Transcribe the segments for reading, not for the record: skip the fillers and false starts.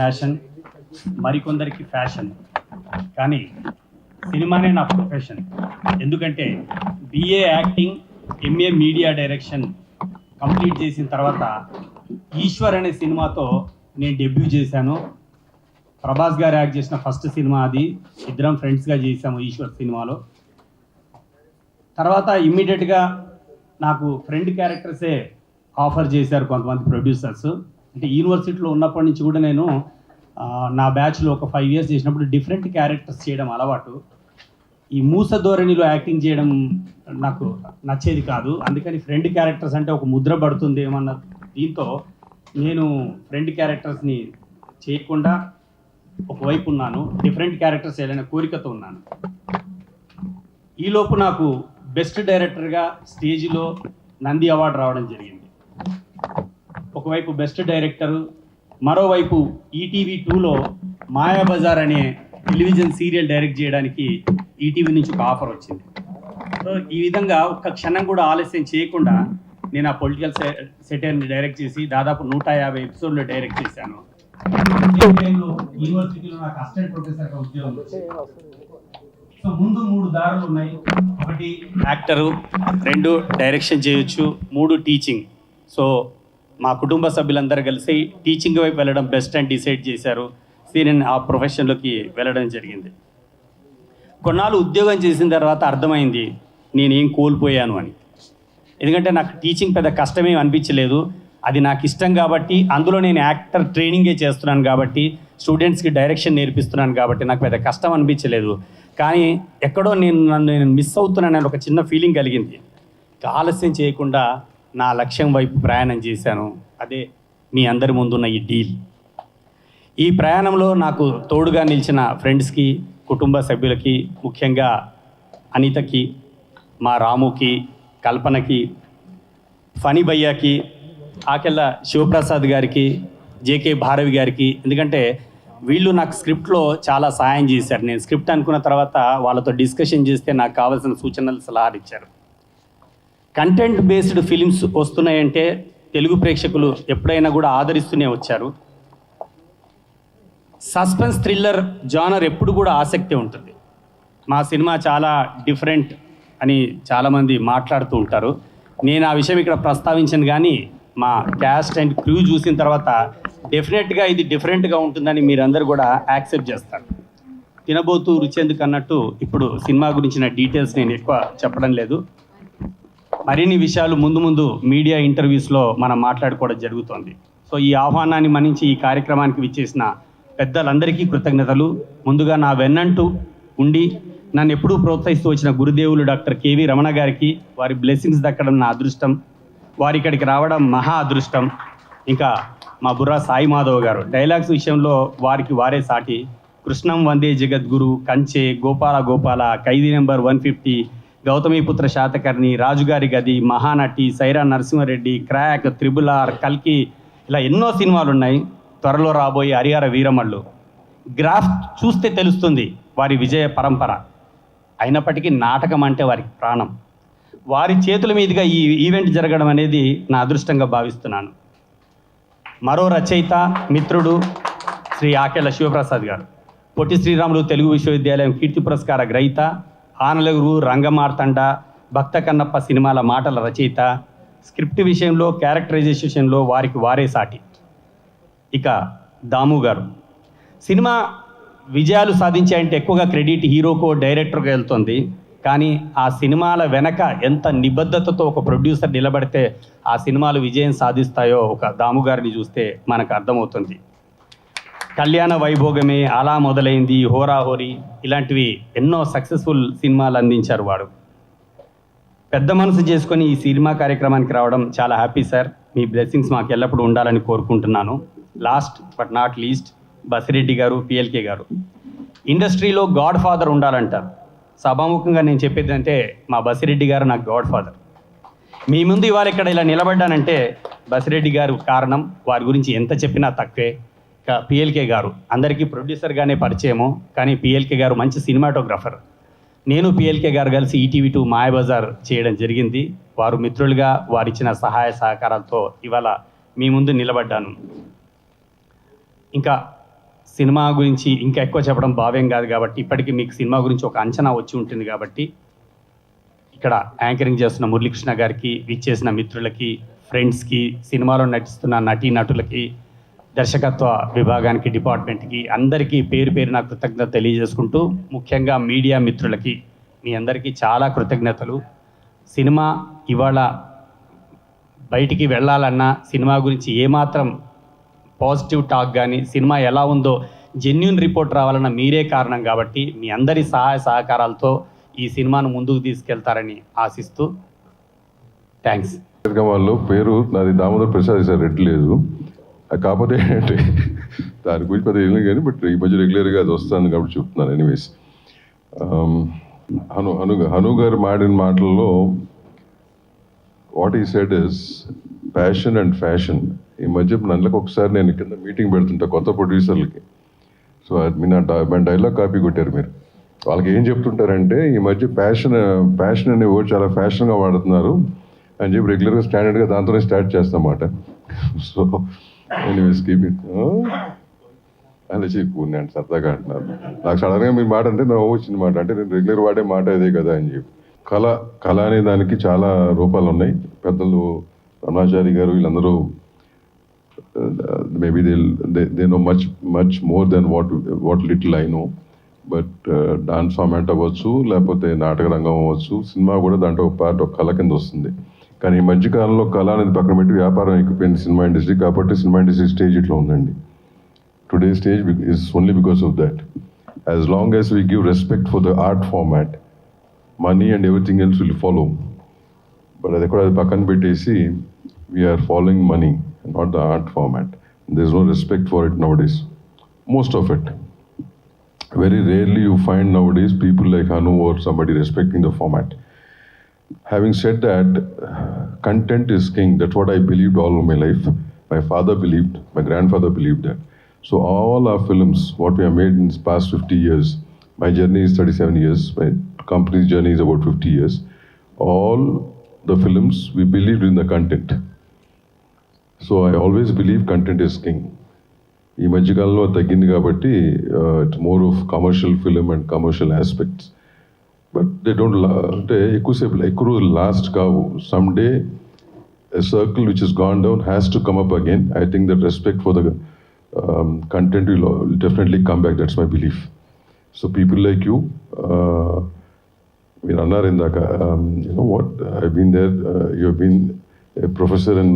Passion, మరికొందరికి fashion, కానీ సినిమానే నా ప్రొఫెషన్. ఎందుకంటే BA acting, MA media direction complete చేసిన తర్వాత ఈశ్వర్ అనే సినిమాతో నేను డెబ్యూ చేశాను. ప్రభాస్ గారు యాక్ట్ చేసిన ఫస్ట్ సినిమా అది. ఇద్దరం ఫ్రెండ్స్గా చేసాము ఈశ్వర్ సినిమాలో. తర్వాత ఇమ్మీడియట్గా నాకు ఫ్రెండ్ క్యారెక్టర్సే ఆఫర్ చేశారు కొంతమంది ప్రొడ్యూసర్స్. అంటే యూనివర్సిటీలో ఉన్నప్పటి నుంచి కూడా నేను నా బ్యాచ్లో ఒక 5 years చేసినప్పుడు డిఫరెంట్ క్యారెక్టర్స్ చేయడం అలవాటు. ఈ మూస ధోరణిలో యాక్టింగ్ చేయడం నాకు నచ్చేది కాదు. అందుకని ఫ్రెండ్ క్యారెక్టర్స్ అంటే ఒక ముద్ర పడుతుంది ఏమన్న దీంతో నేను ఫ్రెండ్ క్యారెక్టర్స్ని చేయకుండా ఒకవైపు ఉన్నాను, డిఫరెంట్ క్యారెక్టర్స్ చేయాలనే కోరికతో ఉన్నాను. ఈలోపు నాకు బెస్ట్ డైరెక్టర్గా స్టేజ్లో నంది అవార్డు రావడం జరిగింది. ఒకవైపు బెస్ట్ డైరెక్టరు, మరోవైపు ఈటీవీ 2లో మాయాబజార్ అనే టెలివిజన్ సీరియల్ డైరెక్ట్ చేయడానికి ఈటీవీ నుంచి ఒక ఆఫర్ వచ్చింది. సో ఈ విధంగా ఒక్క క్షణం కూడా ఆలస్యం చేయకుండా నేను ఆ పొలిటికల్ సెటైర్ని డైరెక్ట్ చేసి దాదాపు 150 ఎపిసోడ్లు డైరెక్ట్ చేశాను. యూనివర్సిటీలో నాకు అసిస్టెంట్ ప్రొఫెసర్గా ఉద్యోగం వచ్చింది. సో ముందు 3 దారులు ఉన్నాయి. 1 యాక్టరు, 2 డైరెక్షన్ చేయొచ్చు, 3 టీచింగ్. సో మా కుటుంబ సభ్యులందరూ కలిసి టీచింగ్ వైపు వెళ్ళడం బెస్ట్ అని డిసైడ్ చేశారు. నేను ఆ ప్రొఫెషన్లోకి వెళ్ళడం జరిగింది. కొన్నాళ్ళు ఉద్యోగం చేసిన తర్వాత అర్థమైంది నేనేం కోల్పోయాను అని. ఎందుకంటే నాకు టీచింగ్ పెద్ద కష్టమేం అనిపించలేదు. అది నాకు ఇష్టం కాబట్టి, అందులో నేను యాక్టర్ ట్రైనింగే చేస్తున్నాను కాబట్టి, స్టూడెంట్స్కి డైరెక్షన్ నేర్పిస్తున్నాను కాబట్టి నాకు పెద్ద కష్టం అనిపించలేదు. కానీ ఎక్కడో నేను మిస్ అవుతున్నానని ఒక చిన్న ఫీలింగ్ కలిగింది. ఆలస్యం చేయకుండా నా లక్ష్యం వైపు ప్రయాణం చేశాను. అదే మీ అందరి ముందున్న ఈ డీల్. ఈ ప్రయాణంలో నాకు తోడుగా నిలిచిన ఫ్రెండ్స్కి, కుటుంబ సభ్యులకి, ముఖ్యంగా అనితకి, మా రాముకి, కల్పనకి, ఫనీ భయ్యాకి, ఆకెళ్ళ శివప్రసాద్ గారికి, జేకే భారవి గారికి, ఎందుకంటే వీళ్ళు నాకు స్క్రిప్ట్లో చాలా సాయం చేశారు. నేను స్క్రిప్ట్ అనుకున్న తర్వాత వాళ్ళతో డిస్కషన్ చేస్తే నాకు కావాల్సిన సూచనలు, సలహాలు ఇచ్చారు. కంటెంట్ బేస్డ్ ఫిలిమ్స్ వస్తున్నాయంటే తెలుగు ప్రేక్షకులు ఎప్పుడైనా కూడా ఆదరిస్తూనే వచ్చారు. సస్పెన్స్ థ్రిల్లర్ జానర్ ఎప్పుడు కూడా ఆసక్తి ఉంటుంది. మా సినిమా చాలా డిఫరెంట్ అని చాలామంది మాట్లాడుతూ ఉంటారు. నేను ఆ విషయం ఇక్కడ ప్రస్తావించను, కానీ మా క్యాస్ట్ అండ్ క్రూ చూసిన తర్వాత డెఫినెట్గా ఇది డిఫరెంట్గా ఉంటుందని మీరందరూ కూడా యాక్సెప్ట్ చేస్తారు. తినబోతూ రుచెందుకు అన్నట్టు ఇప్పుడు సినిమా గురించిన డీటెయిల్స్ నేను ఎక్కువ చెప్పడం లేదు. మరిన్ని విషయాలు ముందు మీడియా ఇంటర్వ్యూస్లో మనం మాట్లాడుకోవడం జరుగుతోంది. సో ఈ ఆహ్వానాన్ని మన్నించి ఈ కార్యక్రమానికి విచ్చేసిన పెద్దలందరికీ కృతజ్ఞతలు. ముందుగా నా వెన్నంటూ ఉండి నన్ను ఎప్పుడూ ప్రోత్సహిస్తూ వచ్చిన గురుదేవులు డాక్టర్ కేవీ రమణ గారికి వారి బ్లెస్సింగ్స్ దక్కడం నా అదృష్టం. వారి ఇక్కడికి రావడం మహా అదృష్టం. ఇంకా మా బుర్రా సాయి మాధవ్ గారు డైలాగ్స్ విషయంలో వారికి వారే సాటి. కృష్ణం వందే జగద్గురు, కంచె, గోపాల గోపాల, ఖైదీ నెంబర్ 150, గౌతమిపుత్ర శాతకర్ణి, రాజుగారి గది, మహానటి, సైరా నరసింహారెడ్డి, క్రాక్, త్రిబుల్-ఆర్, కల్కి, ఇలా ఎన్నో సినిమాలు ఉన్నాయి. త్వరలో రాబోయే హరిహర వీరమల్లు. గ్రాఫ్ చూస్తే తెలుస్తుంది వారి విజయ పరంపర. అయినప్పటికీ నాటకం అంటే వారికి ప్రాణం. వారి చేతుల మీదుగా ఈ ఈవెంట్ జరగడం అనేది నా అదృష్టంగా భావిస్తున్నాను. మరో రచయిత, మిత్రుడు శ్రీ ఆకెళ్ళ శివప్రసాద్ గారు, పొట్టి శ్రీరాములు తెలుగు విశ్వవిద్యాలయం కీర్తి పురస్కార గ్రహీత, ఆనలగురు, రంగమార్తండ, భక్త కన్నప్ప సినిమాల మాటల రచయిత. స్క్రిప్ట్ విషయంలో, క్యారెక్టరైజేషన్లో వారికి వారే సాటి. ఇక దాము గారు, సినిమా విజయాలు సాధించాయంటే ఎక్కువగా క్రెడిట్ హీరోకో, డైరెక్టర్కో వెళ్తుంది. కానీ ఆ సినిమాల వెనక ఎంత నిబద్ధతతో ఒక ప్రొడ్యూసర్ నిలబడితే ఆ సినిమాలు విజయం సాధిస్తాయో ఒక దాము గారిని చూస్తే మనకు అర్థమవుతుంది. కళ్యాణ వైభోగమే, అలా మొదలైంది, హోరాహోరీ, ఇలాంటివి ఎన్నో సక్సెస్ఫుల్ సినిమాలు అందించారు వాడు. పెద్ద మనసు చేసుకొని ఈ సినిమా కార్యక్రమానికి రావడం చాలా హ్యాపీ సార్. మీ బ్లెస్సింగ్స్ మాకు ఎల్లప్పుడూ ఉండాలని కోరుకుంటున్నాను. Last but not least, Basireddy గారు, పిఎల్కే గారు, ఇండస్ట్రీలో గాడ్ ఫాదర్ ఉండాలంటారు. సభాముఖంగా నేను చెప్పేది అంటే మా బసిరెడ్డి గారు నాకు గాడ్ ఫాదర్. మీ ముందు ఇవాళ ఇక్కడ ఇలా నిలబడ్డానంటే బసిరెడ్డి గారు కారణం. వారి గురించి ఎంత చెప్పినా తక్కువే. పిఎల్కే గారు అందరికీ ప్రొడ్యూసర్గానే పరిచయము, కానీ పిఎల్కే గారు మంచి సినిమాటోగ్రఫర్. నేను పిఎల్కే గారు కలిసి ఈటీవీ2 మాయాబజార్ చేయడం జరిగింది. వారు మిత్రులుగా వారిచ్చిన సహాయ సహకారాలతో ఇవాళ మీ ముందు నిలబడ్డాను. ఇంకా సినిమా గురించి ఇంకా ఎక్కువ చెప్పడం భావ్యం కాదు కాబట్టి ఇప్పటికీ మీకు సినిమా గురించి ఒక అంచనా వచ్చి ఉంటుంది కాబట్టి ఇక్కడ యాంకరింగ్ చేస్తున్న మురళీకృష్ణ గారికి, విచ్చేసిన మిత్రులకి, ఫ్రెండ్స్కి, సినిమాలో నటిస్తున్న నటీనటులకి, దర్శకత్వ విభాగానికి, డిపార్ట్మెంట్కి అందరికీ పేరు పేరున కృతజ్ఞత తెలియజేసుకుంటూ, ముఖ్యంగా మీడియా మిత్రులకి మీ అందరికీ చాలా కృతజ్ఞతలు. సినిమా ఇవాళ బయటికి వెళ్ళాలన్నా సినిమా గురించి ఏమాత్రం పాజిటివ్ టాక్ కానీ, సినిమా ఎలా ఉందో జెన్యూన్ రిపోర్ట్ రావాలన్న మీరే కారణం కాబట్టి మీ అందరి సహాయ సహకారాలతో ఈ సినిమాను ముందుకు తీసుకెళ్తారని ఆశిస్తూ థ్యాంక్స్. వాళ్ళు పేరు నాది దామోదర్ ప్రసాద్ సార్, రెడ్ లేదు. కాకపోతే అంటే దాని గురించి పెద్ద ఏం కానీ, బట్ ఈ మధ్య రెగ్యులర్గా అది వస్తాను కాబట్టి చెప్తున్నాను. ఎనీవేస్, హను గారు మాడిన మాటల్లో వాట్ ఈ said is passion and fashion. ఈ మధ్య నెలకు ఒకసారి నేను కింద మీటింగ్ పెడుతుంటా కొత్త ప్రొడ్యూసర్లకి. సో అది నా డైలాగ్ కాపీ కొట్టారు మీరు. వాళ్ళకి ఏం చెప్తుంటారంటే, ఈ మధ్య ప్యాషన్ అనే వర్డ్ చాలా ఫ్యాషన్గా వాడుతున్నారు అని చెప్పి రెగ్యులర్గా స్టాండర్డ్గా దాంతోనే స్టార్ట్ చేస్తామాట. సో ఎనీవేస్ కీప్ ఇట్ అలా చెప్పు, నేను సరదాగా అంటున్నారు. నాకు సడన్గా మీరు మాట అంటే నా వచ్చిన మాట, అంటే నేను రెగ్యులర్ వాడే మాట ఇదే కదా అని చెప్పి. కళ అనే దానికి చాలా రూపాలు ఉన్నాయి. పెద్దలు రమణాచారి గారు వీళ్ళందరూ maybe they know much more than what little I know. But dance format అవ్వచ్చు, లేకపోతే నాటక రంగం అవ్వచ్చు, సినిమా కూడా దాంట్లో ఒక పార్ట్, ఒక కళ కింద వస్తుంది. కానీ ఈ మధ్యకాలంలో కళ అనేది పక్కన పెట్టి వ్యాపారం ఎక్కిపోయింది సినిమా ఇండస్ట్రీ. కాబట్టి సినిమా ఇండస్ట్రీ స్టేజ్ ఇట్లా ఉందండి. Today stage is only because of that. As long as we give respect for the art format, money and everything else will follow. But అది కూడా పక్కన పెట్టేసి we are following money, not the art format. There is no respect for it nowadays. Most of it. Very rarely you find nowadays people like Hanu or somebody respecting the format. Having said that, content is king. That's what I believed all of my life. My father believed, my grandfather believed that. So all our films, what we have made in the past 50 years, my journey is 37 years, my company's journey is about 50 years. All the films, we believed in the content. So I always believe content is king. ఈ మధ్యకాలంలో తగ్గింది కాబట్టి it's more of commercial film and commercial aspects. But they don't అంటే ఎక్కువ రోజులు last కావు. Some day a circle which has gone down has to come up again. I think that respect for the content will definitely come back. That's my belief. So people like you, మీరు అన్నారు ఇందాక, you know what, I've been there, you have been a professor in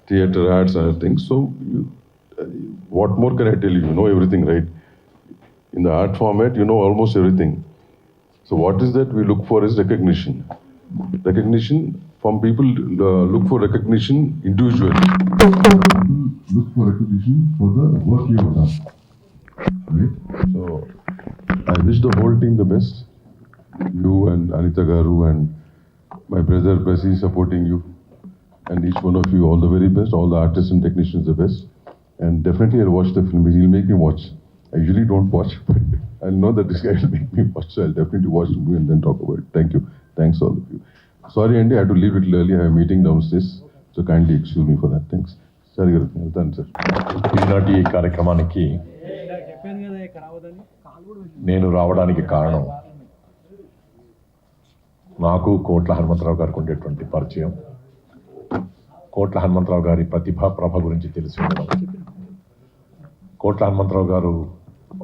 theatre arts and other things. So what more can I tell you? You know everything, right? In the art format, you know almost everything. So what is that we look for is recognition. Recognition from people, look for recognition individually. Look for recognition for the work you have done. Right? So I wish the whole team the best. You and Anita Garu and my brother Basi supporting you, and each one of you all the very best. All the artists and technicians the best. And definitely I'll watch the film. He'll make me watch. I usually don't watch, but I know that this guy will make me watch, so I'll definitely watch the movie and then talk about it. Thank you. Thanks all of you. Sorry Andy, I had to leave a little early. I have a meeting downstairs, so kindly excuse me for that. Thanks. Sorry, done, sir. ఈనాటి ఈ కార్యక్రమానికి నేను రావడానికి కారణం నాకు కోట్ల హనుమంతరావు గారికి ఉండేటువంటి పరిచయం, కోట్ల హనుమంతరావు గారి ప్రతిభా ప్రభ గురించి తెలిసి ఉండడం, కోట్ల హనుమంతరావు గారు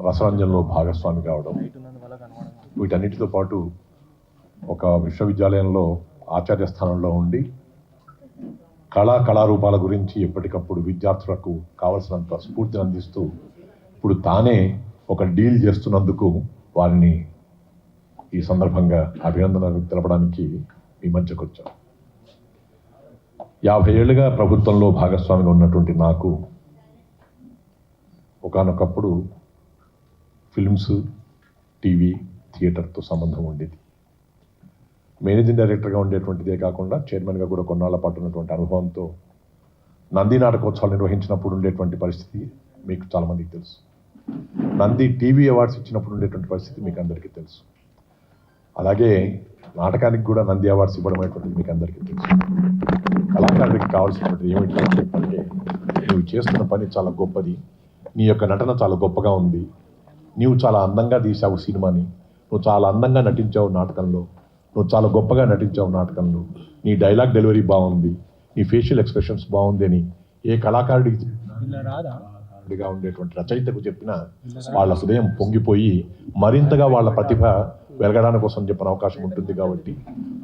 రసరంజన్లో భాగస్వామి కావడం, వీటన్నిటితో పాటు ఒక విశ్వవిద్యాలయంలో ఆచార్య స్థానంలో ఉండి కళారూపాల గురించి ఎప్పటికప్పుడు విద్యార్థులకు కావలసినంత స్ఫూర్తిని అందిస్తూ ఇప్పుడు తానే ఒక డీల్ చేస్తున్నందుకు వారిని ఈ సందర్భంగా అభినందనలు తెలపడానికి మీ మధ్యకు వచ్చాం. 50 ఏళ్ళుగా ప్రభుత్వంలో భాగస్వామిగా ఉన్నటువంటి నాకు ఒకానొకప్పుడు ఫిల్మ్స్, టీవీ, థియేటర్తో సంబంధం ఉండేది. మేనేజింగ్ డైరెక్టర్గా ఉండేటువంటిదే కాకుండా చైర్మన్గా కూడా కొన్నాళ్ల పాటు ఉన్నటువంటి అనుభవంతో నంది నాటకోత్సవాలు నిర్వహించినప్పుడు ఉండేటువంటి పరిస్థితి మీకు చాలామందికి తెలుసు. నంది టీవీ అవార్డ్స్ ఇచ్చినప్పుడు ఉండేటువంటి పరిస్థితి మీకు అందరికీ తెలుసు. అలాగే నాటకానికి కూడా నంది అవార్డ్స్ ఇవ్వడం అనేటువంటిది మీకు అందరికీ తెలుసు. కళాకారుడికి కావాల్సినటువంటి ఏమిటి అంటే నువ్వు చేస్తున్న పని చాలా గొప్పది, నీ యొక్క నటన చాలా గొప్పగా ఉంది, నీవు చాలా అందంగా తీసావు సినిమాని, నువ్వు చాలా అందంగా నటించావు నాటకంలో, నువ్వు చాలా గొప్పగా నటించావు నాటకంలో, నీ డైలాగ్ డెలివరీ బాగుంది, నీ ఫేషియల్ ఎక్స్ప్రెషన్స్ బాగుంది అని ఏ కళాకారుడికి గా ఉండేటువంటి రచయితకు చెప్పినా వాళ్ళ హృదయం పొంగిపోయి మరింతగా వాళ్ళ ప్రతిభ వెలగడానికి కోసం చెప్పిన అవకాశం ఉంటుంది. కాబట్టి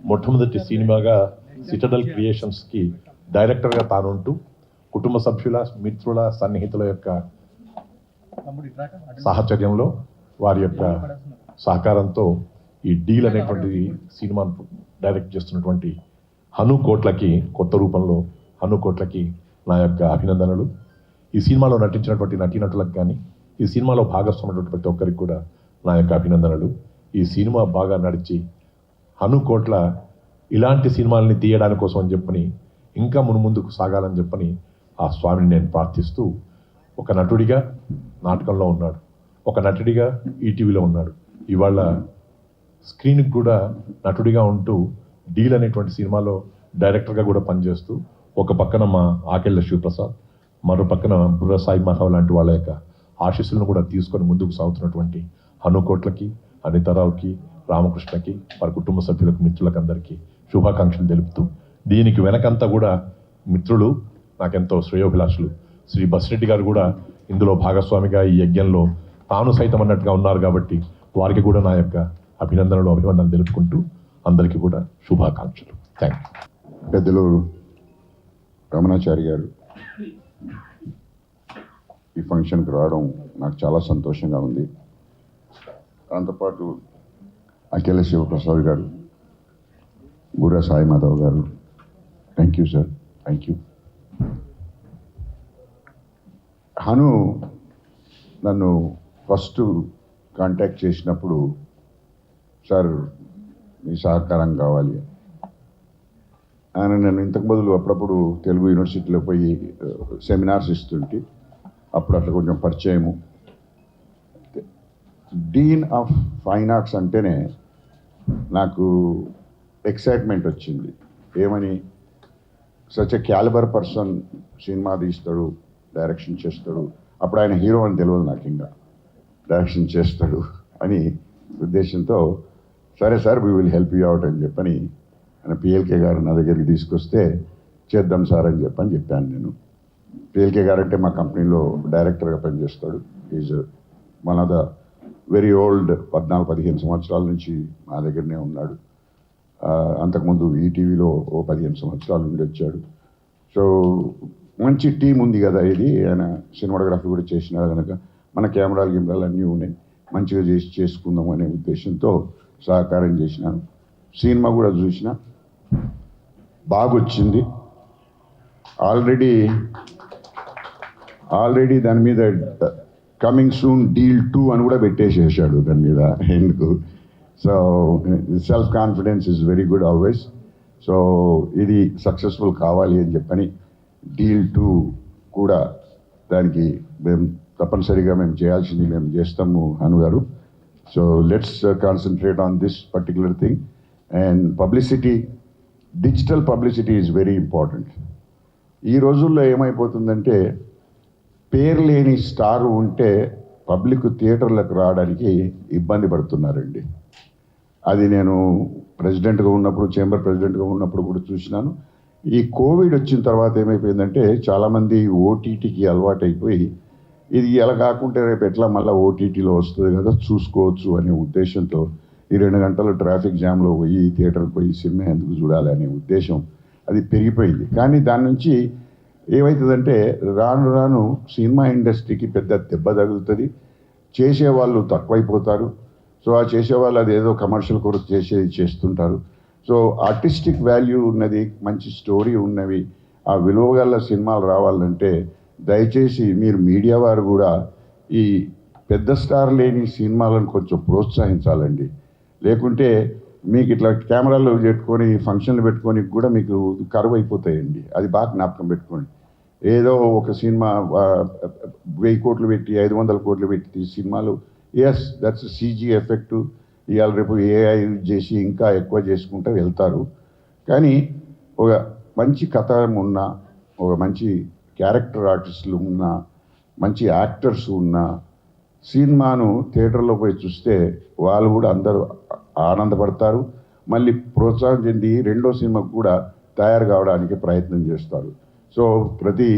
మొట్టమొదటి సినిమాగా సిటడల్ క్రియేషన్స్కి డైరెక్టర్గా తానుంటూ కుటుంబ సభ్యుల, మిత్రుల, సన్నిహితుల యొక్క సాహచర్యంలో, వారి యొక్క సహకారంతో ఈ డీల్ అనేటువంటి సినిమాను డైరెక్ట్ చేస్తున్నటువంటి హను కోట్లకి, కొత్త రూపంలో హను కోట్లకి నా యొక్క అభినందనలు. ఈ సినిమాలో నటించినటువంటి నటీనటులకు కానీ, ఈ సినిమాలో భాగస్వామైనటువంటి ప్రతి ఒక్కరికి కూడా నా యొక్క అభినందనలు. ఈ సినిమా బాగా నడిచి హను కోట్ల ఇలాంటి సినిమాలని తీయడానికి కోసం అని చెప్పని ఇంకా ముందుకు సాగాలని చెప్పని ఆ స్వామిని నేను ప్రార్థిస్తూ, ఒక నటుడిగా నాటకంలో ఉన్నాడు, ఒక నటుడిగా ఈటీవీలో ఉన్నాడు, ఇవాళ స్క్రీన్కి కూడా నటుడిగా ఉంటూ డీల్ అనేటువంటి సినిమాలో డైరెక్టర్గా కూడా పనిచేస్తూ, ఒక పక్కన మా ఆకెళ్ళ శివప్రసాద్, మరో పక్కన బుర్ర సాయి మాధవ్ లాంటి వాళ్ళ యొక్క ఆశీస్సులను కూడా తీసుకొని ముందుకు సాగుతున్నటువంటి హనుకోట్లకి, అనితారావుకి, రామకృష్ణకి, వారి కుటుంబ సభ్యులకు, మిత్రులకు అందరికీ శుభాకాంక్షలు తెలుపుతూ, దీనికి వెనకంతా కూడా మిత్రులు, నాకెంతో శ్రేయోభిలాషులు శ్రీ బసిరెడ్డి గారు కూడా ఇందులో భాగస్వామిగా ఈ యజ్ఞంలో తాను సైతం అన్నట్టుగా ఉన్నారు. కాబట్టి వారికి కూడా నా యొక్క అభినందనలు తెలుపుకుంటూ అందరికీ కూడా శుభాకాంక్షలు. Thank you. పెద్దలు రమణాచారి గారు ఈ ఫంక్షన్కి రావడం నాకు చాలా సంతోషంగా ఉంది. దాంతోపాటు అఖిల శివప్రసాద్ గారు, బుర్రా సాయి మాధవ్ గారు, thank you sir, thank you. Hanu నన్ను ఫస్ట్ కాంటాక్ట్ చేసినప్పుడు, సార్ మీ సహకారం కావాలి ఆయన, నేను ఇంతకు బదులు అప్పుడప్పుడు తెలుగు యూనివర్సిటీలో పోయి సెమినార్స్ ఇస్తుంటే అప్పుడు అట్లా కొంచెం పరిచయము. డీన్ ఆఫ్ ఫైన్ ఆర్ట్స్ అంటేనే నాకు ఎక్సైట్మెంట్ వచ్చింది. ఏమని, such a calibre person cinema తీస్తాడు, డైరెక్షన్ చేస్తాడు. అప్పుడు ఆయన హీరో అని తెలియదు నాకు, ఇంకా డైరెక్షన్ చేస్తాడు అని ఉద్దేశంతో, సరే sir we will help you out అని చెప్పని ఆయన పిఎల్కే గారు నా దగ్గరికి తీసుకొస్తే, చేద్దాం సార్ అని చెప్పాను నేను. పిఎల్కే గారు అంటే మా కంపెనీలో డైరెక్టర్గా పనిచేస్తాడు. Is one of the very old, 14-15 సంవత్సరాల నుంచి మా దగ్గరనే ఉన్నాడు. అంతకుముందు ఈటీవీలో ఓ 15 సంవత్సరాలు నుండి వచ్చాడు. సో మంచి టీం ఉంది కదా ఇది, ఆయన సినిమాటోగ్రఫీ కూడా చేసినాడు కనుక మన కెమెరాలు అన్నీ ఉన్నాయి, మంచిగా చేసుకుందాం అనే ఉద్దేశంతో సహకారం చేసినాను. సినిమా కూడా చూసిన, బాగొచ్చింది. ఆల్రెడీ దాని మీద కమింగ్ సూన్ డీల్ 2 అని కూడా పెట్టేసేసాడు దాని మీద. ఎందుకు, so self confidence is very good always. So ఇది సక్సెస్ఫుల్ కావాలి అని చెప్పని డీల్ 2 కూడా దానికి మేము తప్పనిసరిగా మేము చేయాల్సింది మేము చేస్తాము హను గారు. So let's concentrate on this particular thing. And publicity, digital publicity is very important. ఈ రోజుల్లో ఏమైపోతుందంటే, పేరు లేని స్టార్ ఉంటే పబ్లిక్ థియేటర్లకు రావడానికి ఇబ్బంది పడుతున్నారండి. అది నేను ప్రెసిడెంట్గా ఉన్నప్పుడు, చేంబర్ ప్రెసిడెంట్గా ఉన్నప్పుడు కూడా చూసినాను. ఈ కోవిడ్ వచ్చిన తర్వాత ఏమైపోయిందంటే, చాలామంది ఓటీటీకి అలవాటైపోయి, ఇది ఎలా కాకుంటే రేపు ఎట్లా మళ్ళీ ఓటీటీలో వస్తుంది కదా చూసుకోవచ్చు అనే ఉద్దేశంతో ఈ 2 గంటలు ట్రాఫిక్ జామ్లో పోయి థియేటర్కి పోయి సినిమా ఎందుకు చూడాలి అనే ఉద్దేశం అది పెరిగిపోయింది. కానీ దాని నుంచి ఏమవుతుందంటే, రాను రాను సినిమా ఇండస్ట్రీకి పెద్ద దెబ్బ తగులుతుంది, చేసేవాళ్ళు తక్కువైపోతారు. సో ఆ చేసేవాళ్ళు అదేదో కమర్షియల్ కొరకు చేస్తుంటారు. సో ఆర్టిస్టిక్ వాల్యూ ఉన్నది, మంచి స్టోరీ ఉన్నవి, ఆ విలువగల సినిమాలు రావాలంటే దయచేసి మీరు మీడియా వారు కూడా ఈ పెద్ద స్టార్ లేని సినిమాలను కొంచెం ప్రోత్సహించాలండి. లేకుంటే మీకు ఇట్లా కెమెరాలు పెట్టుకొని ఫంక్షన్లు పెట్టుకొని కూడా మీకు కరువు అయిపోతాయండి. అది బాగా జ్ఞాపకం పెట్టుకోండి. ఏదో ఒక సినిమా 1000 కోట్లు పెట్టి 500 కోట్లు పెట్టి సినిమాలు, ఎస్ దట్స్ సీజీ ఎఫెక్టు, ఇవాళ రేపు ఏఐ చేసి ఇంకా ఎక్కువ చేసుకుంటూ వెళ్తారు. కానీ ఒక మంచి కథ ఉన్న, ఒక మంచి క్యారెక్టర్ ఆర్టిస్టులు ఉన్న, మంచి యాక్టర్స్ ఉన్న సినిమాను థియేటర్లో పోయి చూస్తే వాళ్ళు కూడా అందరూ ఆనందపడతారు, మళ్ళీ ప్రోత్సాహం చెంది రెండో సినిమాకు కూడా తయారు కావడానికి ప్రయత్నం చేస్తారు. సో ప్రతి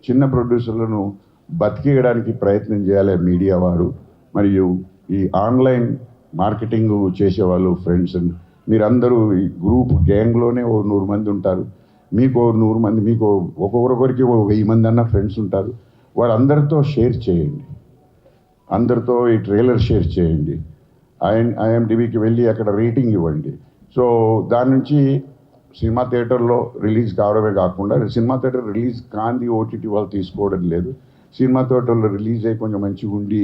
చిన్న ప్రొడ్యూసర్లను బతికేయడానికి ప్రయత్నం చేయాలి మీడియా వారు, మరియు ఈ ఆన్లైన్ మార్కెటింగ్ చేసేవాళ్ళు ఫ్రెండ్స్. మీరందరూ ఈ గ్రూప్ గ్యాంగ్లోనే ఓ 100 మంది ఉంటారు, మీకు 100 మంది, మీకు ఒక్కొక్కరికి 1000 మంది అన్న ఫ్రెండ్స్ ఉంటారు. వాళ్ళందరితో షేర్ చేయండి, అందరితో ఈ ట్రైలర్ షేర్ చేయండి, IMDbకి వెళ్ళి అక్కడ రేటింగ్ ఇవ్వండి. సో దాని నుంచి సినిమా థియేటర్లో రిలీజ్ కావడమే కాకుండా సినిమా థియేటర్ రిలీజ్ కాంది ఓటీటీ వాళ్ళు తీసుకోవడం లేదు. సినిమా థియేటర్లో రిలీజ్ అయ్యి కొంచెం మంచిగా ఉండి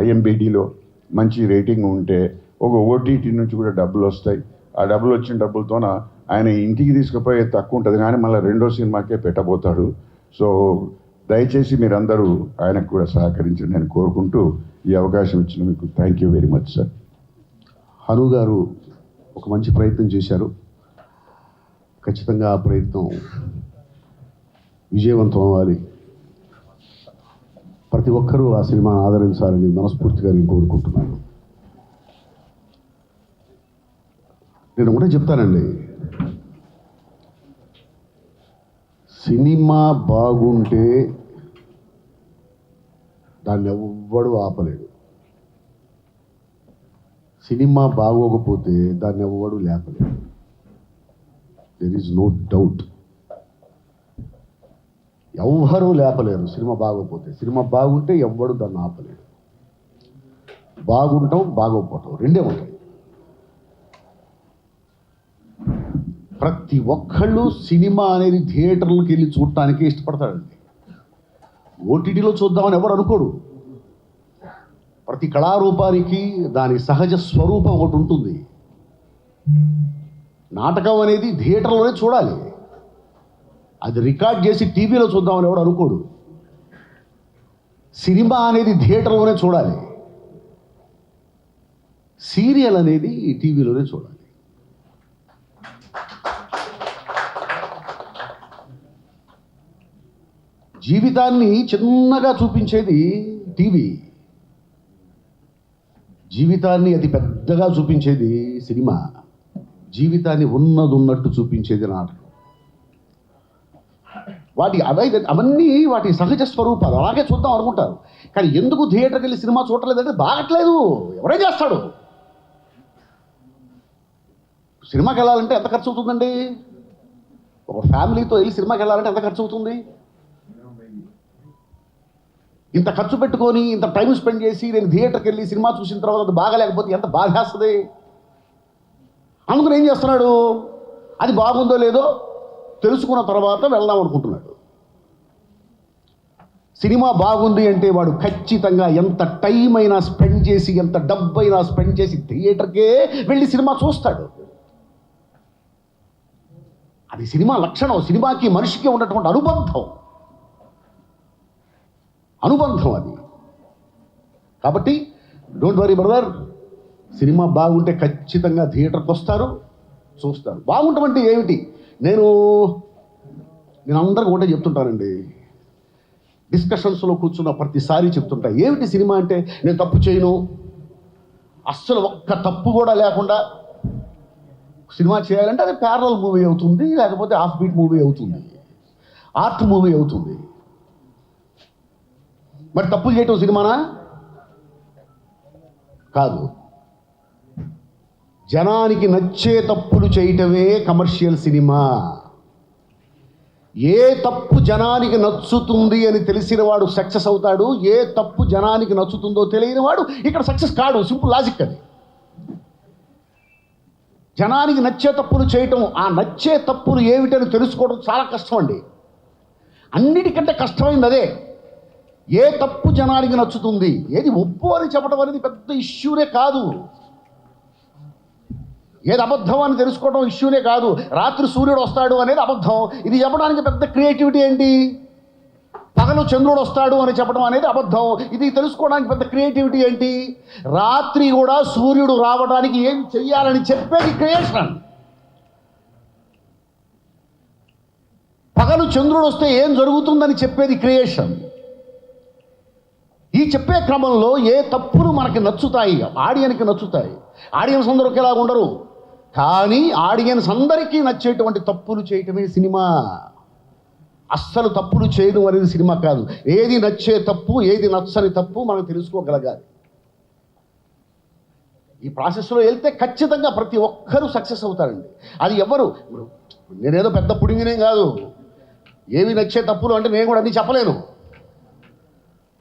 IMDbలో మంచి రేటింగ్ ఉంటే ఒక ఓటీటీ నుంచి కూడా డబ్బులు వస్తాయి. ఆ డబ్బులు వచ్చిన డబ్బులతోన ఆయన ఇంటికి తీసుకుపోయే తక్కువ ఉంటుంది, కానీ మళ్ళీ రెండో సినిమాకే పెట్టబోతాడు. సో దయచేసి మీరందరూ ఆయనకు కూడా సహకరించండి అని కోరుకుంటూ ఈ అవకాశం ఇచ్చిన మీకు thank you very much sir. Hanu గారు ఒక మంచి ప్రయత్నం చేశారు. ఖచ్చితంగా ఆ ప్రయత్నం విజయవంతం అవ్వాలి. ప్రతి ఒక్కరూ ఆ సినిమాను ఆదరించాలని మనస్ఫూర్తిగా నేను కోరుకుంటున్నాను. నేను ఒకటే చెప్తానండి, సినిమా బాగుంటే దాన్ని ఎవ్వడు ఆపలేడు, సినిమా బాగోకపోతే దాన్ని ఎవ్వడు లేపలేడు. దెర్ ఈజ్ నో డౌట్, ఎవ్వరూ లేపలేరు సినిమా బాగోకపోతే. సినిమా బాగుంటే ఎవ్వడు దాన్ని ఆపలేడు. బాగుంటాం బాగోకపోవటం రెండే ఉంటాయి. ప్రతి ఒక్కళ్ళు సినిమా అనేది థియేటర్లకు వెళ్ళి చూడటానికి ఇష్టపడతాడండి. ఓటీటీలో చూద్దామని ఎవరు అనుకోడు. ప్రతి కళారూపానికి దాని సహజ స్వరూపం ఒకటి ఉంటుంది. నాటకం అనేది థియేటర్లోనే చూడాలి, అది రికార్డ్ చేసి టీవీలో చూద్దామని ఎవడు అనుకోడు. సినిమా అనేది థియేటర్లోనే చూడాలి, సీరియల్ అనేది టీవీలోనే చూడాలి. జీవితాన్ని చిన్నగా చూపించేది టీవీ, జీవితాన్ని అతి పెద్దగా చూపించేది సినిమా, జీవితాన్ని ఉన్నట్టు చూపించేది నాటకం. అవన్నీ వాటి సహజ స్వరూపాలు, అలాగే చూద్దాం అనుకుంటారు. కానీ ఎందుకు థియేటర్కి వెళ్ళి సినిమా చూడలేదంటే బాగట్లేదు, ఎవరేం చేస్తాడు. సినిమాకి వెళ్ళాలంటే ఎంత ఖర్చు అవుతుందండి? ఒక ఫ్యామిలీతో వెళ్ళి సినిమాకి వెళ్ళాలంటే ఎంత ఖర్చు అవుతుంది? ఇంత ఖర్చు పెట్టుకొని ఇంత టైం స్పెండ్ చేసి నేను థియేటర్కి వెళ్ళి సినిమా చూసిన తర్వాత అది బాగాలేకపోతే ఎంత బాధేస్తుంది. అందుకని ఏం చేస్తున్నాడు, అది బాగుందో లేదో తెలుసుకున్న తర్వాత వెళ్దాం అనుకుంటున్నాడు. సినిమా బాగుంది అంటే వాడు ఖచ్చితంగా ఎంత టైం అయినా స్పెండ్ చేసి, ఎంత డబ్బు అయినా స్పెండ్ చేసి థియేటర్కే వెళ్ళి సినిమా చూస్తాడు. అది సినిమా లక్షణం, సినిమాకి మనిషికి ఉన్నటువంటి అనుబంధం అది. కాబట్టి డోంట్ వరీ బ్రదర్, సినిమా బాగుంటే ఖచ్చితంగా థియేటర్కి వస్తారు, చూస్తారు. బాగుంటామంటే ఏమిటి? నేను అందరికి ఒకటే చెప్తుంటానండి, డిస్కషన్స్లో కూర్చున్న ప్రతిసారి చెప్తుంటా, ఏమిటి సినిమా అంటే నేను తప్పు చేయను, అస్సలు ఒక్క తప్పు కూడా లేకుండా సినిమా చేయాలంటే అది ప్యారలల్ మూవీ అవుతుంది, లేకపోతే హాఫ్ బీట్ మూవీ అవుతుంది, ఆర్ట్ మూవీ అవుతుంది. మరి తప్పులు చేయటం సినిమానా? కాదు. జనానికి నచ్చే తప్పులు చేయటమే కమర్షియల్ సినిమా. ఏ తప్పు జనానికి నచ్చుతుంది అని తెలిసిన వాడు సక్సెస్ అవుతాడు, ఏ తప్పు జనానికి నచ్చుతుందో తెలియని వాడు ఇక్కడ సక్సెస్ కాడు. సింపుల్ లాజిక్ అది. జనానికి నచ్చే తప్పులు చేయటం, ఆ నచ్చే తప్పులు ఏమిటని తెలుసుకోవడం చాలా కష్టం అండి. అన్నిటికంటే కష్టమైంది అదే. ఏ తప్పు జనానికి నచ్చుతుంది, ఏది ఒప్పు అని చెప్పడం అనేది పెద్ద ఇష్యూనే కాదు. ఏది అబద్ధం అని తెలుసుకోవడం ఇష్యూనే కాదు. రాత్రి సూర్యుడు వస్తాడు అనేది అబద్ధం, ఇది చెప్పడానికి పెద్ద క్రియేటివిటీ ఏంటి? పగలు చంద్రుడు వస్తాడు అని చెప్పడం అనేది అబద్ధం, ఇది తెలుసుకోవడానికి పెద్ద క్రియేటివిటీ ఏంటి? రాత్రి కూడా సూర్యుడు రావడానికి ఏం చెయ్యాలని చెప్పేది క్రియేషన్. పగలు చంద్రుడు వస్తే ఏం జరుగుతుందని చెప్పేది క్రియేషన్. ఈ చెప్పే క్రమంలో ఏ తప్పులు మనకి నచ్చుతాయి, ఆడియన్కి నచ్చుతాయి. ఆడియన్స్ అందరూ ఒకేలా ఉండరు, కానీ ఆడియన్స్ అందరికీ నచ్చేటువంటి తప్పులు చేయటమే సినిమా. అస్సలు తప్పులు చేయడం అనేది సినిమా కాదు. ఏది నచ్చే తప్పు, ఏది నచ్చని తప్పు మనం తెలుసుకోగలగాలి. ఈ ప్రాసెస్లో వెళ్తే ఖచ్చితంగా ప్రతి ఒక్కరూ సక్సెస్ అవుతారండి. అది ఎవరు, నేనేదో పెద్ద పుడింగినేం కాదు. ఏవి నచ్చే తప్పులు అంటే నేను కూడా అన్నీ చెప్పలేను.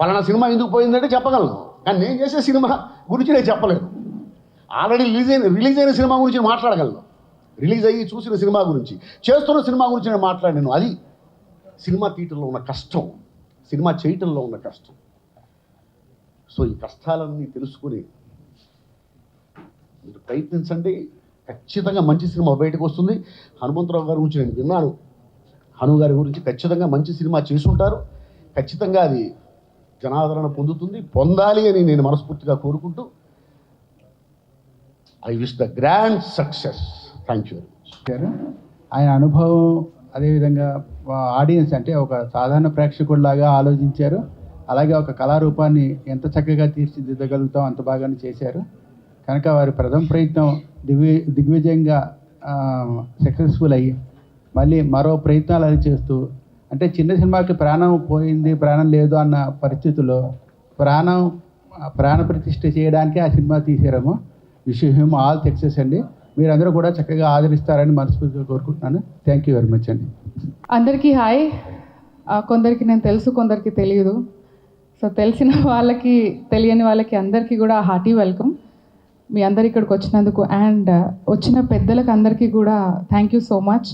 పలానా సినిమా ఎందుకు పోయిందంటే చెప్పగలను, కానీ నేను చేసే సినిమా గురించి నేను చెప్పలేను. ఆల్రెడీ రిలీజ్ అయిన సినిమా గురించి నేను మాట్లాడగలను, రిలీజ్ అయ్యి చూసిన సినిమా గురించి, చేస్తున్న సినిమా గురించి నేను మాట్లాడాను. అది సినిమా తీయటంలో ఉన్న కష్టం, సినిమా చేయటంలో ఉన్న కష్టం. సో ఈ కష్టాలన్నీ తెలుసుకుని మీరు ప్రయత్నించండి, ఖచ్చితంగా మంచి సినిమా బయటకు వస్తుంది. హనుమంతరావు గారి గురించి నేను విన్నాను, హను గారి గురించి ఖచ్చితంగా మంచి సినిమా చేసుంటారు. ఖచ్చితంగా అది జనాదరణ పొందాలి అని నేను మనస్ఫూర్తిగా కోరుకుంటూ I wish the grand success. Thank you very much. ఆయన అనుభవం, అదేవిధంగా ఆడియన్స్ అంటే ఒక సాధారణ ప్రేక్షకుడిలాగా ఆలోచించారు. అలాగే ఒక కళారూపాన్ని ఎంత చక్కగా తీర్చిదిద్దగలుగుతాం అంత బాగానే చేశారు. కనుక వారి ప్రథమ ప్రయత్నం దిగ్విజయంగా సక్సెస్ఫుల్ అయ్యి మళ్ళీ మరో ప్రయత్నాలు అది చేస్తూ, అంటే చిన్న సినిమాకి ప్రాణం పోయింది, ప్రాణం లేదు అన్న పరిస్థితుల్లో ప్రాణ ప్రతిష్ఠ చేయడానికి ఆ సినిమా తీసారేమో. విష్ హిమ్ ఆల్ సక్సెస్ అండి. మీరందరూ కూడా చక్కగా ఆదరిస్తారని మనస్ఫూర్తిగా కోరుకుంటున్నాను. థ్యాంక్ యూ వెరీ మచ్ అండి. అందరికీ హాయ్. కొందరికి నేను తెలుసు, కొందరికి తెలియదు. సో తెలిసిన వాళ్ళకి, తెలియని వాళ్ళకి అందరికీ కూడా హార్టీ వెల్కమ్. మీ అందరు ఇక్కడికి వచ్చినందుకు అండ్ వచ్చిన పెద్దలకు అందరికీ కూడా thank you so much.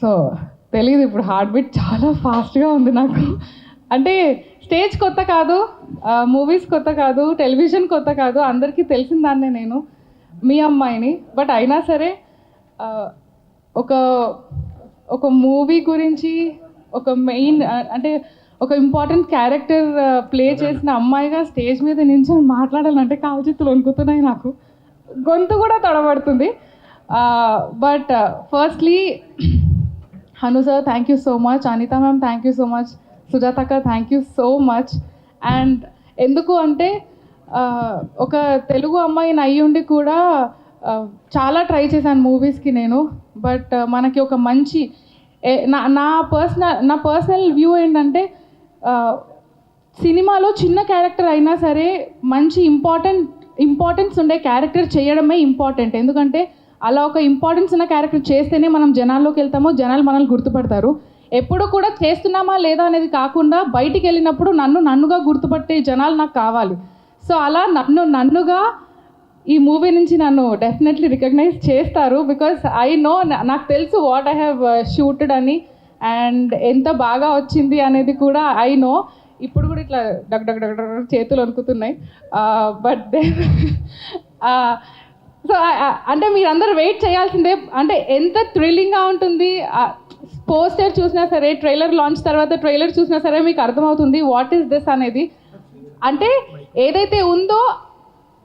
So తెలియదు, ఇప్పుడు హార్ట్ బీట్ చాలా ఫాస్ట్గా ఉంది నాకు. అంటే స్టేజ్ కొత్త కాదు, మూవీస్ కొత్త కాదు, టెలివిజన్ కొత్త కాదు, అందరికీ తెలిసిన దాన్నే నేను, మీ అమ్మాయిని. బట్ అయినా సరే ఒక మూవీ గురించి ఒక మెయిన్ అంటే ఒక ఇంపార్టెంట్ క్యారెక్టర్ ప్లే చేసిన అమ్మాయిగా స్టేజ్ మీద నించొని మాట్లాడాలంటే కాలు చేతులు వణుకుతున్నాయి, నాకు గొంతు కూడా తడబడుతుంది. But firstly Hanu sir thank you so much, Anitha ma'am thank you so much, సుజాతక్క thank you so much. And ఎందుకు అంటే ఒక తెలుగు అమ్మాయిని అయ్యుండి కూడా చాలా ట్రై చేశాను మూవీస్కి నేను. బట్ మనకి ఒక మంచి నా పర్సనల్ వ్యూ ఏంటంటే సినిమాలో చిన్న క్యారెక్టర్ అయినా సరే మంచి ఇంపార్టెన్స్ ఉండే క్యారెక్టర్ చేయడమే ఇంపార్టెంట్. ఎందుకంటే అలా ఒక ఇంపార్టెన్స్ ఉన్న క్యారెక్టర్ చేస్తేనే మనం జనాల్లోకి వెళ్తామో, జనాలు మనల్ని గుర్తుపడతారు. ఎప్పుడు కూడా చేస్తున్నామా లేదా అనేది కాకుండా బయటికి వెళ్ళినప్పుడు నన్నుగా గుర్తుపట్టే జనాలు నాకు కావాలి. సో అలా నన్నుగా ఈ మూవీ నుంచి నన్ను డెఫినెట్లీ రికగ్నైజ్ చేస్తారు. బికాస్ ఐ నో, నాకు తెలుసు వాట్ ఐ హ్యావ్ షూటెడ్ అని అండ్ ఎంత బాగా వచ్చింది అనేది కూడా ఐ నో. ఇప్పుడు కూడా ఇట్లా డగ్ డగ్ డగ్ డగ్ చేతులు వణుకుతున్నాయి. బట్ సో అంటే మీరందరూ వెయిట్ చేయాల్సిందే. అంటే ఎంత థ్రిల్లింగ్గా ఉంటుంది. పోస్టర్ చూసినా సరే, ట్రైలర్ లాంచ్ తర్వాత ట్రైలర్ చూసినా సరే మీకు అర్థమవుతుంది వాట్ ఈస్ దిస్ అనేది. అంటే ఏదైతే ఉందో,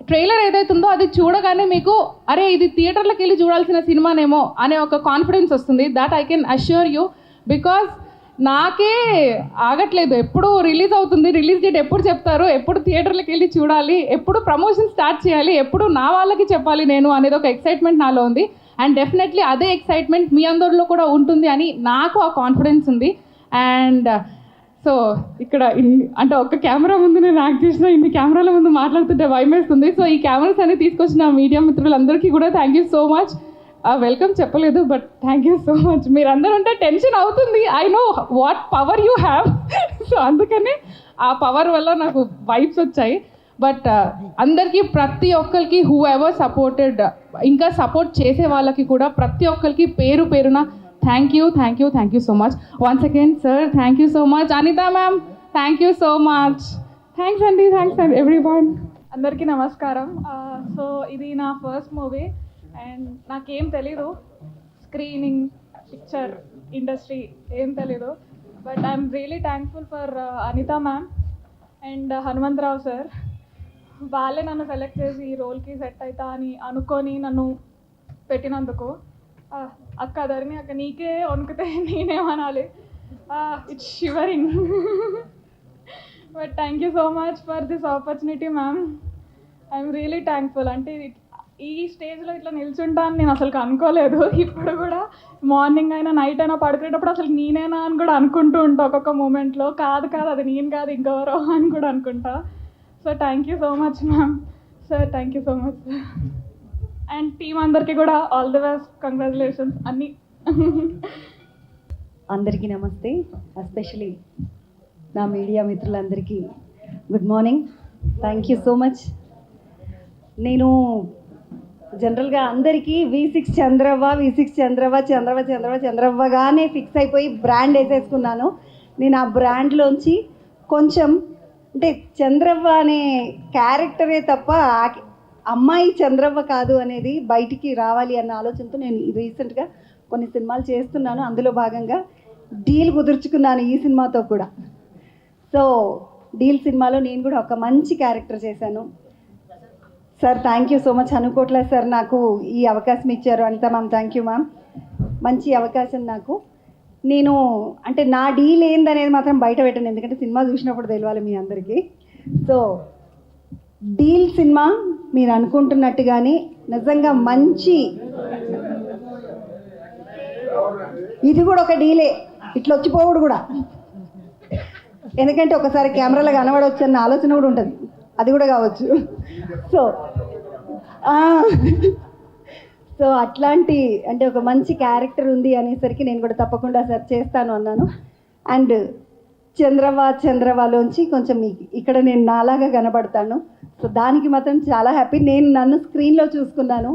ట్రైలర్ ఏదైతే ఉందో అది చూడగానే మీకు అరే ఇది థియేటర్లోకి వెళ్ళి చూడాల్సిన సినిమానేమో అనే ఒక కాన్ఫిడెన్స్ వస్తుంది. That I can assure you. Because నాకే ఆగట్లేదు, ఎప్పుడు రిలీజ్ అవుతుంది, రిలీజ్ డేట్ ఎప్పుడు చెప్తారు, ఎప్పుడు థియేటర్లకు వెళ్ళి చూడాలి, ఎప్పుడు ప్రమోషన్ స్టార్ట్ చేయాలి, ఎప్పుడు నా వాళ్ళకి చెప్పాలి నేను అనేది ఒక ఎక్సైట్మెంట్ నాలో ఉంది. అండ్ డెఫినెట్లీ అదే ఎక్సైట్మెంట్ మీ అందరిలో కూడా ఉంటుంది అని నాకు ఆ కాన్ఫిడెన్స్ ఉంది. అండ్ సో ఇక్కడ అంటే ఒక కెమెరా ముందు నేను యాక్ట్ చేసిన, ఇన్ని కెమెరాల ముందు మాట్లాడుతుంటే భయమేస్తుంది. సో ఈ కెమెరాస్ అన్ని తీసుకొచ్చిన మీడియా మిత్రులందరికీ కూడా thank you so much. Welcome చెప్పలేదు, but thank you so much. మీరందరూ ఉంటే టెన్షన్ అవుతుంది, I know what power you have. So అందుకని ఆ పవర్ వల్ల నాకు వైబ్స్ వచ్చాయి. బట్ అందరికీ, ప్రతి ఒక్కరికి హూ ఎవర్ సపోర్టెడ్, ఇంకా సపోర్ట్ చేసే వాళ్ళకి కూడా ప్రతి ఒక్కరికి పేరు పేరున thank you so much. Once again sir thank you so much. Anitha ma'am thank you so much. Thanks అండి ఎవ్రీవన్. అందరికీ నమస్కారం. సో ఇది నా ఫస్ట్ మూవీ అండ్ నాకేం తెలీదు, స్క్రీనింగ్, పిక్చర్ ఇండస్ట్రీ ఏం తెలీదు. But I'm really thankful for Anitha ma'am and Hanumantharao sir. వాళ్ళే నన్ను సెలెక్ట్ చేసి ఈ రోల్కి సెట్ అవుతా అని అనుకొని నన్ను పెట్టినందుకు అక్క ధరణి అక్క నీకే వణుకుతే నేనేమనాలి, it's shivering. But thank you so much for this opportunity ma'am. I'm really thankful. అంటే ఈ స్టేజ్లో ఇట్లా నిల్చుంటాను నేను అసలు అనుకోలేదు. ఇప్పుడు కూడా మార్నింగ్ అయినా నైట్ అయినా పడుకునేటప్పుడు అసలు నేనేనా అని కూడా అనుకుంటూ ఉంటా ఒక్కొక్క మూమెంట్లో. కాదు అది నేను కాదు ఇంకెవరో అని కూడా అనుకుంటా. So thank you so much ma'am. Sir thank you so much sir. And team అందరికీ కూడా ఆల్ ది బెస్ట్, కంగ్రాచులేషన్స్ అన్నీ. అందరికీ నమస్తే. ఎస్పెషలీ నా మీడియా మిత్రులందరికీ good morning. Thank you so much. నేను జనరల్గా అందరికీ V6 చంద్రవ్వగానే ఫిక్స్ అయిపోయి బ్రాండ్ వేసేసుకున్నాను. నేను ఆ బ్రాండ్లోంచి కొంచెం అంటే చంద్రవ్వ అనే క్యారెక్టరే తప్ప అమ్మాయి చంద్రవ్వ కాదు అనేది బయటికి రావాలి అన్న ఆలోచనతో నేను రీసెంట్గా కొన్ని సినిమాలు చేస్తున్నాను. అందులో భాగంగా డీల్ కుదుర్చుకున్నాను ఈ సినిమాతో కూడా. సో డీల్ సినిమాలో నేను కూడా ఒక మంచి క్యారెక్టర్ చేశాను. Sir thank you so much. అనుకోవట్లేదు సార్ నాకు ఈ అవకాశం ఇచ్చారు. Anitha ma'am thank you ma'am. మంచి అవకాశం నాకు. నేను అంటే నా డీల్ ఏందనేది మాత్రం బయట పెట్టాను, ఎందుకంటే సినిమా చూసినప్పుడు తెలియాలి మీ అందరికీ. సో డీల్ సినిమా మీరు అనుకుంటున్నట్టుగానే నిజంగా మంచి, ఇది కూడా ఒక డీలే, ఇట్లా వచ్చిపోవుడు కూడా. ఎందుకంటే ఒకసారి కెమెరాలో కనబడవచ్చు అన్న ఆలోచన కూడా ఉంటుంది, అది కూడా కావచ్చు. సో అట్లాంటి అంటే ఒక మంచి క్యారెక్టర్ ఉంది అనేసరికి నేను కూడా తప్పకుండా సార్ చేస్తాను అన్నాను. అండ్ చంద్రవాలోంచి కొంచెం ఇక్కడ నేను నాలాగా కనబడతాను. సో దానికి మాత్రం చాలా హ్యాపీ. నేను నన్ను స్క్రీన్లో చూసుకున్నాను.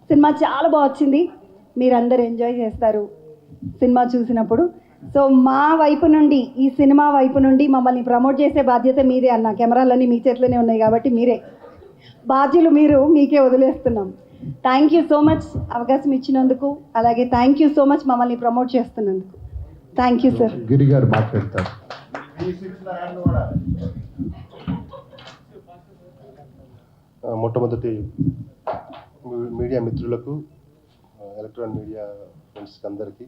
సినిమా చాలా బాగా వచ్చింది. మీరందరూ ఎంజాయ్ చేస్తారు సినిమా చూసినప్పుడు. సో మా వైపు నుండి, ఈ సినిమా వైపు నుండి మమ్మల్ని ప్రమోట్ చేసే బాధ్యత మీదే అన్న. కెమెరాలన్నీ మీ చేతిలోనే ఉన్నాయి కాబట్టి మీరే బాధ్యులు, మీకే వదిలేస్తున్నాం. థ్యాంక్ యూ సో మచ్ అవకాశం ఇచ్చినందుకు. అలాగే థ్యాంక్ యూ సో మచ్ మమ్మల్ని ప్రమోట్ చేస్తున్నందుకు. Thank you sir. Giri garu మాట్లాడతారు. మొట్టమొదటి మీడియా మిత్రులకు, ఎలక్ట్రానిక్ మీడియా ఫ్రెండ్స్కి అందరికీ,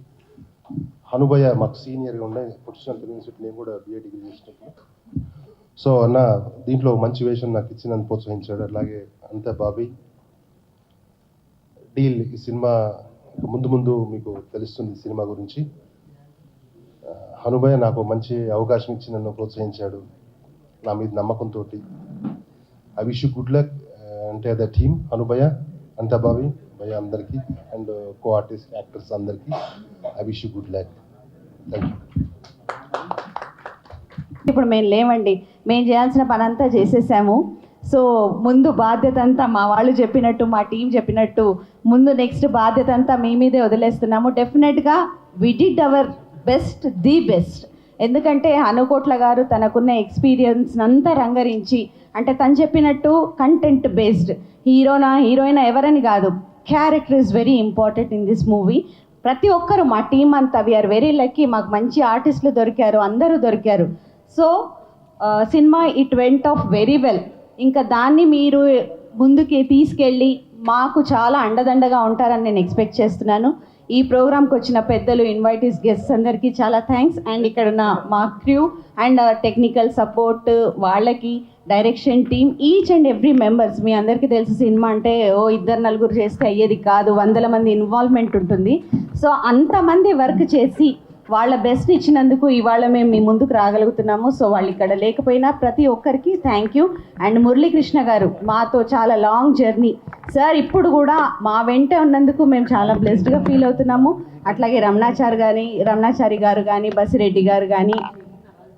హనుభయ మాకు సీనియర్గా ఉండే ప్రొఫెషనల్ యూనివర్సిటీ, నేను కూడా BA డిగ్రీ చేసినప్పుడు. సో అన్న దీంట్లో మంచి వేషం నాకు ఇచ్చి నన్ను ప్రోత్సహించాడు. అలాగే అంతే బాబీ. డీల్ ఈ సినిమా ముందు మీకు తెలుస్తుంది ఈ సినిమా గురించి. హనుభయ నాకు మంచి అవకాశం ఇచ్చి నన్ను ప్రోత్సహించాడు, నా మీద నమ్మకంతో. I wish you good luck అంటే ద టీమ్ హనుభయ, అంతా బాబీ భయ అందరికీ, అండ్ కో ఆర్టిస్ట్ యాక్టర్స్ అందరికీ I wish you good luck. Thank you. ఇప్పుడు మేము లేవండి, మేము చేయాల్సిన పని అంతా చేసేసాము. సో ముందు బాధ్యత అంతా మా వాళ్ళు చెప్పినట్టు, మా టీం చెప్పినట్టు ముందు నెక్స్ట్ బాధ్యత అంతా మీ మీదే వదిలేస్తున్నాము. డెఫినెట్గా we did our best, the best. ఎందుకంటే అనుకోట్ల గారు తనకున్న ఎక్స్పీరియన్స్ అంతా రంగరించి, అంటే తను చెప్పినట్టు కంటెంట్ బేస్డ్, హీరోయిన్ ఎవరని కాదు, character is very important in this movie. ప్రతి ఒక్కరు మా టీం అంతా వీఆర్ వెరీ లక్కీ. మాకు మంచి ఆర్టిస్టులు దొరికారు, అందరూ దొరికారు. So cinema it went off very well. ఇంకా దాన్ని మీరు ముందుకి తీసుకెళ్ళి మాకు చాలా అండదండగా ఉంటారని నేను ఎక్స్పెక్ట్ చేస్తున్నాను. ఈ ప్రోగ్రామ్కి వచ్చిన పెద్దలు, ఇన్వైటీస్, గెస్ట్స్ అందరికీ చాలా థ్యాంక్స్. అండ్ ఇక్కడ ఉన్న మా క్రూ అండ్ టెక్నికల్ సపోర్ట్ వాళ్ళకి, direction team, each and every members. మీ అందరికీ తెలుసు సినిమా అంటే 2-4 చేస్తే అయ్యేది కాదు, 100 మంది ఇన్వాల్వ్మెంట్ ఉంటుంది. సో అంతమంది వర్క్ చేసి వాళ్ళ బెస్ట్ ఇచ్చినందుకు ఇవాళ మేము మీ ముందుకు రాగలుగుతున్నాము. సో వాళ్ళు ఇక్కడ లేకపోయినా ప్రతి ఒక్కరికి థ్యాంక్ యూ. అండ్ మురళీకృష్ణ గారు మాతో చాలా లాంగ్ జర్నీ సార్, ఇప్పుడు కూడా మా వెంట ఉన్నందుకు మేము చాలా బ్లెస్డ్గా ఫీల్ అవుతున్నాము. అట్లాగే రమణాచారి గారు కానీ, బసిరెడ్డి గారు కానీ,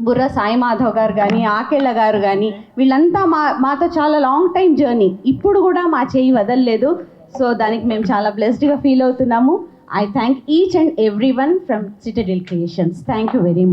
బుర్ర సాయి మాధవ్ గారు కానీ, ఆకెళ్ళ గారు కానీ, వీళ్ళంతా మాతో చాలా లాంగ్ టైం జర్నీ, ఇప్పుడు కూడా మా చేయి వదలలేదు. సో దానికి మేము చాలా బ్లెస్డ్గా ఫీల్ అవుతున్నాము. I thank each and everyone from Citadel Creations. Thank you very much.